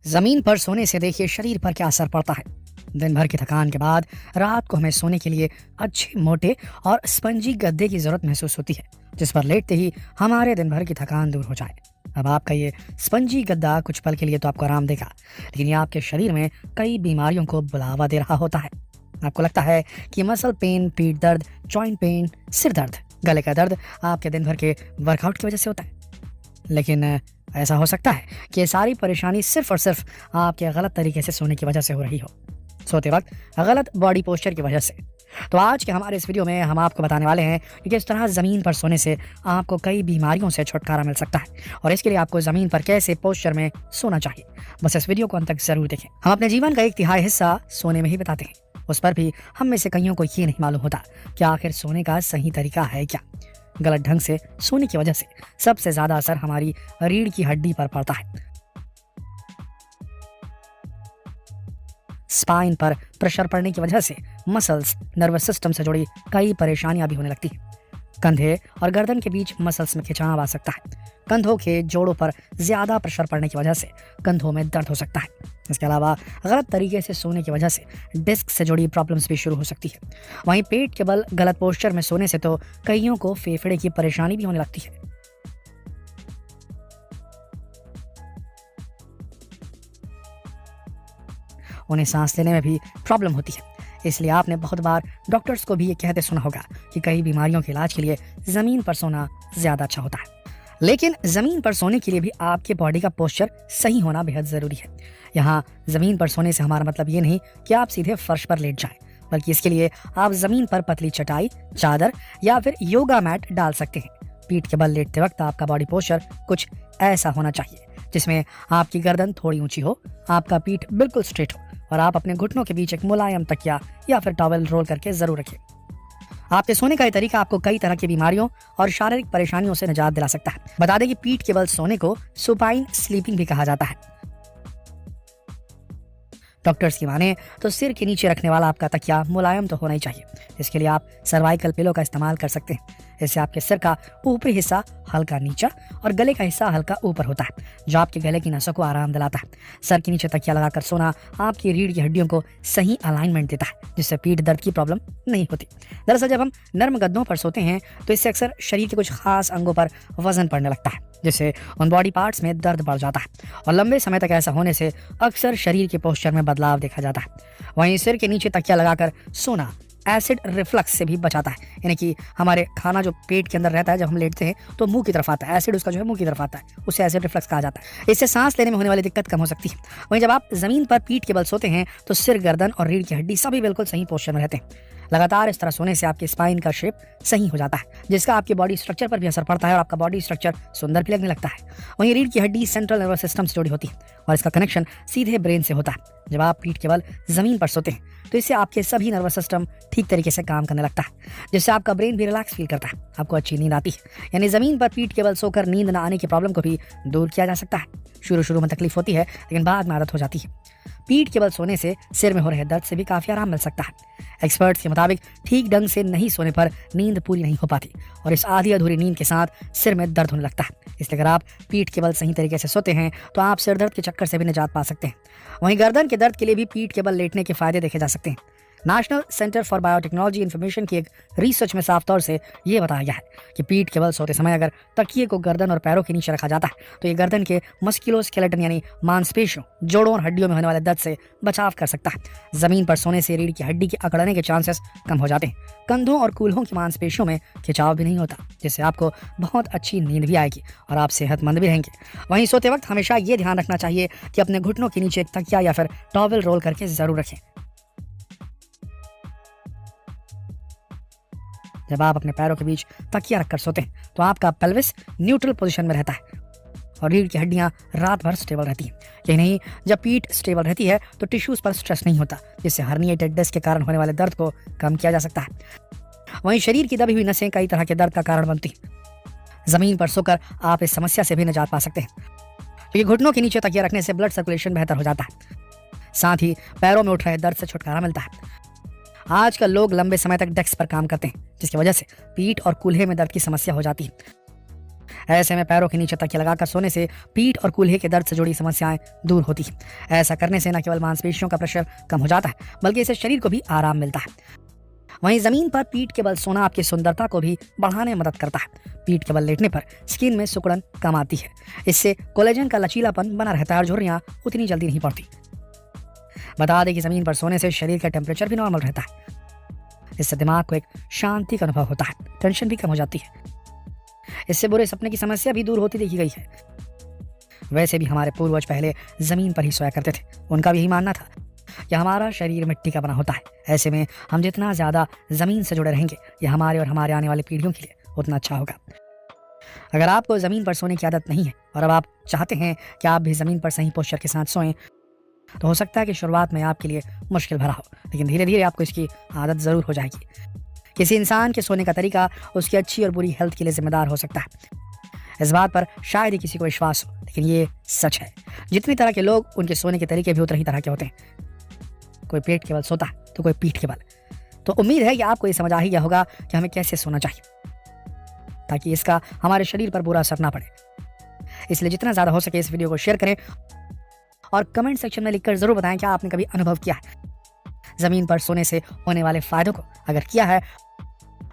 जमीन पर सोने से देखिए शरीर पर क्या असर पड़ता है। दिन भर की थकान के बाद रात को हमें सोने के लिए अच्छे मोटे और स्पंजी गद्दे की जरूरत महसूस होती है, जिस पर लेटते ही हमारे दिन भर की थकान दूर हो जाए। अब आपका ये स्पंजी गद्दा कुछ पल के लिए तो आपको आराम देगा, लेकिन ये आपके शरीर में कई बीमारियों को बुलावा दे रहा होता है। आपको लगता है कि मसल पेन, पीठ दर्द, जॉइंट पेन, सिर दर्द, गले का दर्द आपके दिन भर के वर्कआउट की वजह से होता है, लेकिन ऐसा हो सकता है कि ये सारी परेशानी सिर्फ और सिर्फ आपके गलत तरीके से सोने की वजह से हो रही हो, सोते वक्त गलत बॉडी पोस्चर की वजह से। तो आज के हमारे इस वीडियो में हम आपको बताने वाले हैं कि किस तरह ज़मीन पर सोने से आपको कई बीमारियों से छुटकारा मिल सकता है और इसके लिए आपको ज़मीन पर कैसे पोस्चर में सोना चाहिए। बस इस वीडियो को अंत तक जरूर देखें। हम अपने जीवन का एक तिहाई हिस्सा सोने में ही बिताते हैं, उस पर भी हम में से कईयों को ये नहीं मालूम होता कि आखिर सोने का सही तरीका है क्या। गलत ढंग से सोने की वजह से सबसे ज्यादा असर हमारी रीढ़ की हड्डी पर पड़ता है। स्पाइन पर प्रेशर पड़ने की वजह से मसल्स, नर्वस सिस्टम से जुड़ी कई परेशानियां भी होने लगती हैं। कंधे और गर्दन के बीच मसल्स में खिंचाव आ सकता है। कंधों के जोड़ों पर ज्यादा प्रेशर पड़ने की वजह से कंधों में दर्द हो सकता है। इसके अलावा गलत तरीके से सोने की वजह से डिस्क से जुड़ी प्रॉब्लम्स भी शुरू हो सकती है। वहीं पेट के बल गलत पोस्चर में सोने से तो कईयों को फेफड़े की परेशानी भी होने लगती है। उन्हें सांस लेने में भी प्रॉब्लम होती है। इसलिए आपने बहुत बार डॉक्टर्स को भी ये कहते सुना होगा कि कई बीमारियों के इलाज के लिए जमीन पर सोना ज्यादा अच्छा होता है। लेकिन जमीन पर सोने के लिए भी आपके बॉडी का पोस्चर सही होना बेहद जरूरी है। यहाँ जमीन पर सोने से हमारा मतलब ये नहीं कि आप सीधे फर्श पर लेट जाएं, बल्कि इसके लिए आप जमीन पर पतली चटाई, चादर या फिर योगा मैट डाल सकते हैं। पीठ के बल लेटते वक्त आपका बॉडी पोस्चर कुछ ऐसा होना चाहिए जिसमें आपकी गर्दन थोड़ी ऊंची हो, आपका पीठ बिल्कुल स्ट्रेट हो और आप अपने घुटनों के बीच एक मुलायम तकिया या फिर टॉवेल रोल करके जरूर रखें। आपके सोने का ये तरीका आपको कई तरह की बीमारियों और शारीरिक परेशानियों से निजात दिला सकता है। बता दें कि पीठ के बल सोने को सुपाइन स्लीपिंग भी कहा जाता है। डॉक्टर्स की माने तो सिर के नीचे रखने वाला आपका तकिया मुलायम तो होना ही चाहिए। इसके लिए आप सर्वाइकल पिलो का इस्तेमाल कर सकते हैं। इससे आपके सिर का ऊपरी हिस्सा हल्का नीचा और गले का हिस्सा हल्का ऊपर होता है, जो आपके गले की नसों को आराम दिलाता है। सर के नीचे तकिया लगाकर सोना आपकी रीढ़ की हड्डियों को सही अलाइनमेंट देता है, जिससे पीठ दर्द की प्रॉब्लम नहीं होती। दरअसल जब हम नर्म गद्दों पर सोते हैं तो इससे अक्सर शरीर के कुछ खास अंगों पर वजन पड़ने लगता है, जिससे उन बॉडी पार्ट्स में दर्द बढ़ जाता है और लंबे समय तक ऐसा होने से अक्सर शरीर के पोस्चर में बदलाव देखा जाता है। वहीं सिर के नीचे तकिया लगाकर सोना एसिड रिफ्लक्स से भी बचाता है, यानी कि हमारे खाना जो पेट के अंदर रहता है, जब हम लेटते हैं तो मुंह की तरफ आता है, एसिड उसका जो है मुंह की तरफ आता है, उसे एसिड रिफ्लक्स कहा जाता है। इससे सांस लेने में होने वाली दिक्कत कम हो सकती है। वहीं जब आप जमीन पर पीठ के बल सोते हैं तो सिर, गर्दन और रीढ़ की हड्डी सभी बिल्कुल सही पोस्चर में रहते हैं। लगातार इस तरह सोने से आपके स्पाइन का शेप सही हो जाता है, जिसका आपके बॉडी स्ट्रक्चर पर भी असर पड़ता है और आपका बॉडी स्ट्रक्चर सुंदर भी लगने लगता है। वहीं रीढ़ की हड्डी सेंट्रल नर्वस सिस्टम से जुड़ी होती है और इसका कनेक्शन सीधे ब्रेन से होता है। जब आप पीठ के बल जमीन पर सोते हैं तो इससे आपके सभी नर्वस सिस्टम ठीक तरीके से काम करने लगता है, जिससे आपका ब्रेन भी रिलैक्स फील करता है, आपको अच्छी नींद आती है। यानी जमीन पर पीठ के बल सोकर नींद न आने की प्रॉब्लम को भी दूर किया जा सकता है। शुरू में तकलीफ होती है, लेकिन बाद में आदत हो जाती है। पीठ के बल सोने से सिर में हो रहे दर्द से भी काफी आराम मिल सकता है। एक्सपर्ट्स के मुताबिक ठीक ढंग से नहीं सोने पर नींद पूरी नहीं हो पाती और इस आधी अधूरी नींद के साथ सिर में दर्द होने लगता है। इसलिए अगर आप पीठ के बल सही तरीके से सोते हैं तो आप सिर दर्द के चक्कर से भी निजात पा सकते हैं। वहीं गर्दन के दर्द के लिए भी पीठ के बल लेटने के फायदे देखे जा सकते हैं। National centre for biotechnology information की एक रिसर्च में साफ तौर से ये बताया गया है कि पीठ के बल सोते समय अगर तकिए को गर्दन और पैरों के नीचे रखा जाता है तो ये गर्दन के मस्कुलोस्केलेटन यानी मांसपेशियों, जोड़ों और हड्डियों में होने वाले दर्द से बचाव कर सकता है। जमीन पर सोने से रीढ़ की हड्डी के अकड़ने के चांसेस कम हो जाते हैं। कंधों और कूल्हों की मांसपेशियों में खिंचाव भी नहीं होता, जिससे आपको बहुत अच्छी नींद भी आएगी और आप सेहतमंद भी रहेंगे। वहीं सोते वक्त हमेशा ये ध्यान रखना चाहिए कि अपने घुटनों के नीचे एक तकिया या फिर टॉवेल रोल करके जरूर रखें। जब आप अपने पैरों के बीच तकिया रखकर सोते हैं तो आपका पेल्विस न्यूट्रल पोजीशन में रहता है और रीढ़ की हड्डियां रात भर स्टेबल रहती हैं। यही नहीं, जब पीठ स्टेबल रहती है तो टिश्यूज पर स्ट्रेस नहीं होता, जिससे हर्निएटेड डिस्क के कारण होने वाले दर्द को कम किया जा सकता है। वहीं शरीर की दबी हुई नसें कई तरह के दर्द का कारण बनती हैं। जमीन पर सोकर आप इस समस्या से भी निजात पा सकते हैं, क्योंकि घुटनों के नीचे तकिया रखने से ब्लड सर्कुलेशन बेहतर हो जाता है। साथ ही पैरों में उठ रहे दर्द से छुटकारा मिलता है। आजकल लोग लंबे समय तक डेस्क पर काम करते हैं, जिसकी वजह से पीठ और कूल्हे में दर्द की समस्या हो जाती है। ऐसे में पैरों के नीचे तकिया लगाकर सोने से पीठ और कूल्हे के दर्द से जुड़ी समस्याएं दूर होती हैं। ऐसा करने से न केवल मांसपेशियों का प्रेशर कम हो जाता है, बल्कि इससे शरीर को भी आराम मिलता है। वहीं जमीन पर पीठ के बल सोना आपकी सुंदरता को भी बढ़ाने में मदद करता है। पीठ के बल लेटने पर स्किन में सिकुड़न कम आती है। इससे कोलेजन का लचीलापन बना रहता है और झुर्रियां उतनी जल्दी नहीं पड़ती। बता दें कि जमीन पर सोने से शरीर का टेम्परेचर भी नॉर्मल रहता है। इससे दिमाग को एक शांति का अनुभव होता है, टेंशन भी कम हो जाती है। इससे बुरे सपने की समस्या भी दूर होती देखी गई है। वैसे भी हमारे पूर्वज पहले जमीन पर ही सोया करते थे। उनका भी यही मानना था कि हमारा शरीर मिट्टी का बना होता है। ऐसे में हम जितना ज्यादा जमीन से जुड़े रहेंगे, ये हमारे और हमारे आने वाली पीढ़ियों के लिए उतना अच्छा होगा। अगर आपको जमीन पर सोने की आदत नहीं है और अब आप चाहते हैं कि आप भी जमीन पर सही पोस्चर के साथ सोएं, तो हो सकता है कि शुरुआत में आपके लिए मुश्किल भरा हो, लेकिन धीरे धीरे आपको इसकी आदत जरूर हो जाएगी। किसी इंसान के सोने का तरीका उसकी अच्छी और बुरी हेल्थ के लिए जिम्मेदार हो सकता है। इस बात पर शायद ही किसी को विश्वास हो, लेकिन ये सच है। जितनी तरह के लोग, उनके सोने के तरीके भी उतने ही तरह के होते हैं। कोई पेट के बल सोता है तो कोई पीठ के बल। तो उम्मीद है कि आपको ये समझ आ ही गया होगा कि हमें कैसे सोना चाहिए, ताकि इसका हमारे शरीर पर बुरा असर ना पड़े। इसलिए जितना ज्यादा हो सके इस वीडियो को शेयर करें और कमेंट सेक्शन में लिखकर जरूर बताएं कि आपने कभी अनुभव किया है जमीन पर सोने से होने वाले फायदों को। अगर किया है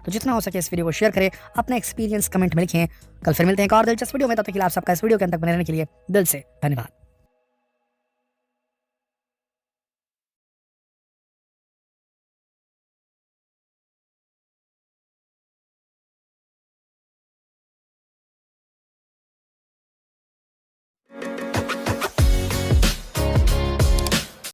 तो जितना हो सके इस वीडियो को शेयर करें, अपना एक्सपीरियंस कमेंट में लिखें। कल फिर मिलते हैं एक और दिलचस्प वीडियो में। तब तक के लिए आप सबका इस वीडियो के अंत तक बने रहने के लिए दिल से धन्यवाद।